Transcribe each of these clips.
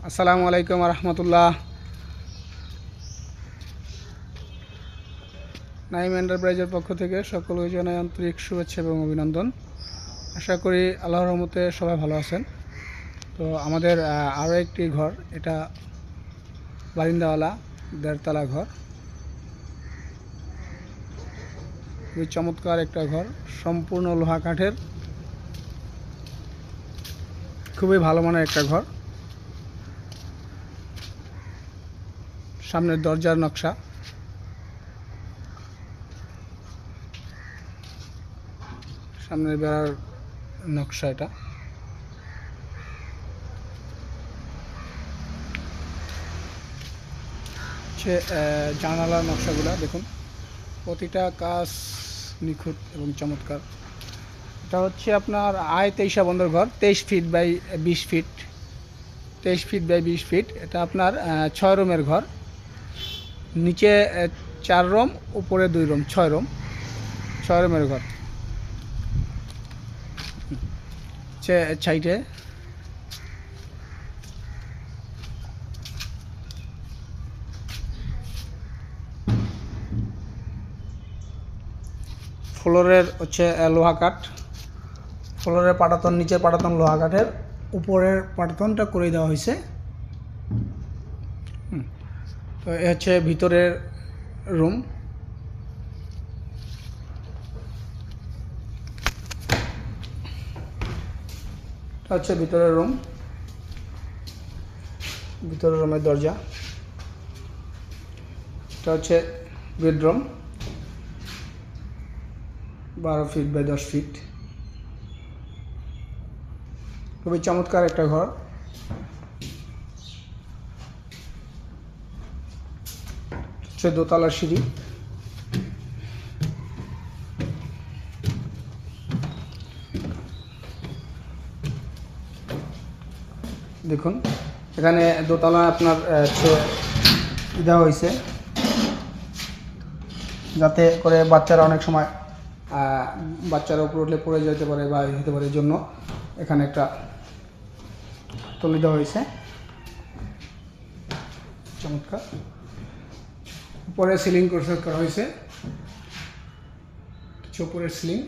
আসসালামু আলাইকুম রহমতুল্লাহ। নাইম এন্টারপ্রাইজের পক্ষ থেকে সকলকে জানাই আন্তরিক শুভেচ্ছা এবং অভিনন্দন। আশা করি আল্লাহর রহমতে সবাই ভালো আছেন। তো আমাদের আরও একটি ঘর, এটা বারিন্দাওয়ালা ১.৫ তলা ঘর, খুবই চমৎকার একটা ঘর, সম্পূর্ণ লোহা কাঠের, খুবই ভালো মানের একটা ঘর। সামনের দরজার নকশা, সামনের বেড়ার নকশা, এটা হচ্ছে জানালার নকশাগুলো দেখুন, প্রতিটা কাজ নিখুঁত এবং চমৎকার। এটা হচ্ছে আপনার ২৩ বন্ধর ঘর, ২৩ feet by ২০ feet, ২৩ feet by ২০ feet. এটা আপনার ৬ রুমের ঘর, নিচে ৪ রুম, উপরে ২ রুম, ৬ রুম, ৬ রুমের ঘর। সাইডে ফ্লোরের হচ্ছে লোহা কাঠ, ফ্লোরের পাটাতন, নিচের পাটাতন লোহা কাঠের, উপরের পাটাতনটা করে দেওয়া হয়েছে। তো এ হচ্ছে ভিতরের রুম, এটা হচ্ছে ভিতরের রুম, ভিতরের রুমের দরজা। এটা হচ্ছে বেডরুম, ১২ ফিট বাই ১০ ফিট, খুবই চমৎকার একটা ঘর। হচ্ছে দোতলার সিঁড়ি, দেখুন এখানে দোতলা আপনার দেওয়া হয়েছে যাতে করে বাচ্চারা অনেক সময় বাচ্চারা উপরে উঠলে পড়ে যেতে পারে বা হতে পারে, এই জন্য এখানে একটা তুলে দেওয়া হয়েছে, চমৎকার। উপরে সিলিং করা হয়েছে, উপরের সিলিং।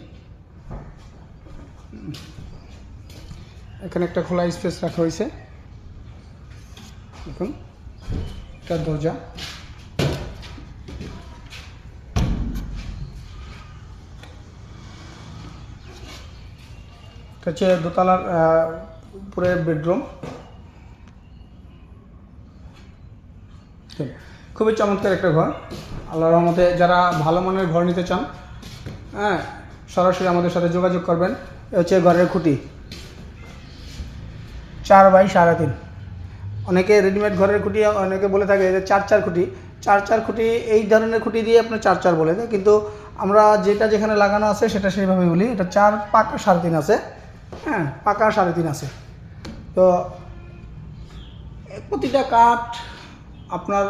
এখানে একটা খোলা স্পেস রাখা হয়েছে, দেখুন এটা দরজা। হচ্ছে দোতলার উপরে বেডরুম, খুবই চমৎকার একটা ঘর। আল্লাহর রহমতে যারা ভালো মানের ঘর নিতে চান, হ্যাঁ, সরাসরি আমাদের সাথে যোগাযোগ করবেন। এ হচ্ছে ঘরের খুঁটি, ৪ বাই ৩.৫। অনেকে রেডিমেড ঘরের খুঁটি অনেকে বলে থাকে যে ৪ খুঁটি, ৪ খুঁটি, এই ধরনের খুঁটি দিয়ে আপনার ৪ বলে দেয়, কিন্তু আমরা যেটা যেখানে লাগানো আছে সেটা সেইভাবে বলি। এটা ৪ পাকা ৩.৫ আছে, হ্যাঁ, পাকা ৩.৫ আছে। তো প্রতিটা কাঠ আপনার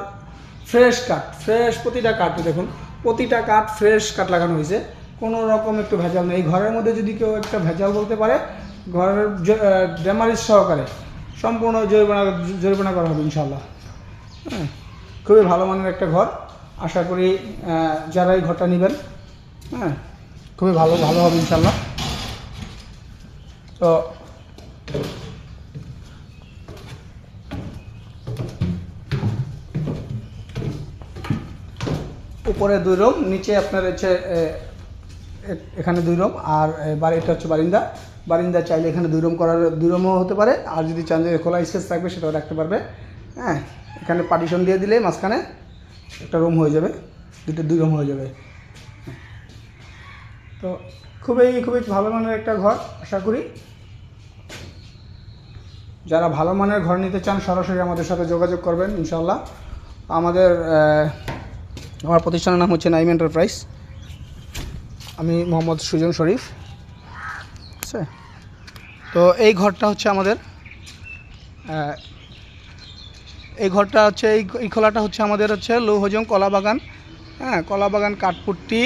ফ্রেশ কাঠ, ফ্রেশ প্রতিটা কাঠ, দেখুন প্রতিটা কাঠ ফ্রেশ কাঠ লাগানো হয়েছে, কোনো রকম একটু ভেজাল নেই। ঘরের মধ্যে যদি কেউ একটা ভেজাল বলতে পারে, ঘরের ড্যামারিজ সহকারে সম্পূর্ণ জরিমানা করা হবে ইনশাল্লাহ। হ্যাঁ, খুবই ভালো মানের একটা ঘর। আশা করি যারা এই ঘরটা নেবেন, হ্যাঁ, খুবই ভালো হবে ইনশাল্লাহ। তো উপরে ২ রুম, নিচে আপনার হচ্ছে এখানে ২ রুম, আর এটা হচ্ছে বারিন্দা চাইলে এখানে 2 রুম করার 2 রুমও হতে পারে, আর যদি চান যে খোলা স্পেস থাকবে সেটাও রাখতে পারবে। হ্যাঁ, এখানে পার্টিশন দিয়ে দিলে মাঝখানে একটা রুম হয়ে যাবে, 2 রুম হয়ে যাবে। তো খুবই ভালো মানের একটা ঘর। আশা করি যারা ভালো মানের ঘর নিতে চান সরাসরি আমাদের সাথে যোগাযোগ করবেন ইনশাল্লাহ। আমার প্রতিষ্ঠানের নাম হচ্ছে নাইম এন্টারপ্রাইজ, আমি মোহাম্মদ সুজন শরীফ। আচ্ছা, তো এই ঘরটা হচ্ছে আমাদের, এই ঘরটা হচ্ছে এই খোলাটা হচ্ছে আমাদের হচ্ছে লৌহজং কলাবাগান, হ্যাঁ, কলাবাগান কাঠপুট্টি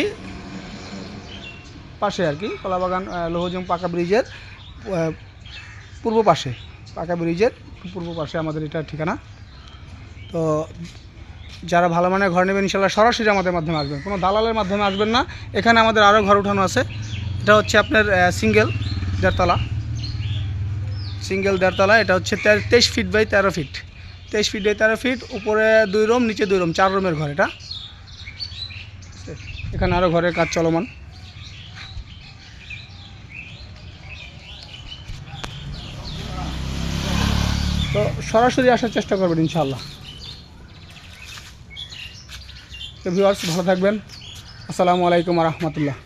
পাশে আর কি, কলাবাগান লৌহজং পাকা ব্রিজের পূর্ব পাশে। পাকা ব্রিজের পূর্ব পাশে আমাদের এটা ঠিকানা। তো যারা ভালো মানের ঘর নেবেন ইনশাল্লাহ সরাসরি আমাদের মাধ্যমে আসবেন, কোনো দালালের মাধ্যমে আসবেন না। এখানে আমাদের আরও ঘর উঠানো আছে। এটা হচ্ছে আপনার সিঙ্গেল 1.5 তলা। এটা হচ্ছে 23 feet by 13 feet, 23 feet by 13 feet, উপরে 2 রুম নিচে 2 রুম, 4 রুমের ঘর এটা। এখানে আরও ঘরের কাজ চলমান। তো সরাসরি আসার চেষ্টা করবেন ইনশাআল্লাহ। তো ভিউয়ার্স ভালো থাকবেন। আসসালামু আলাইকুম ওয়া রাহমাতুল্লাহ।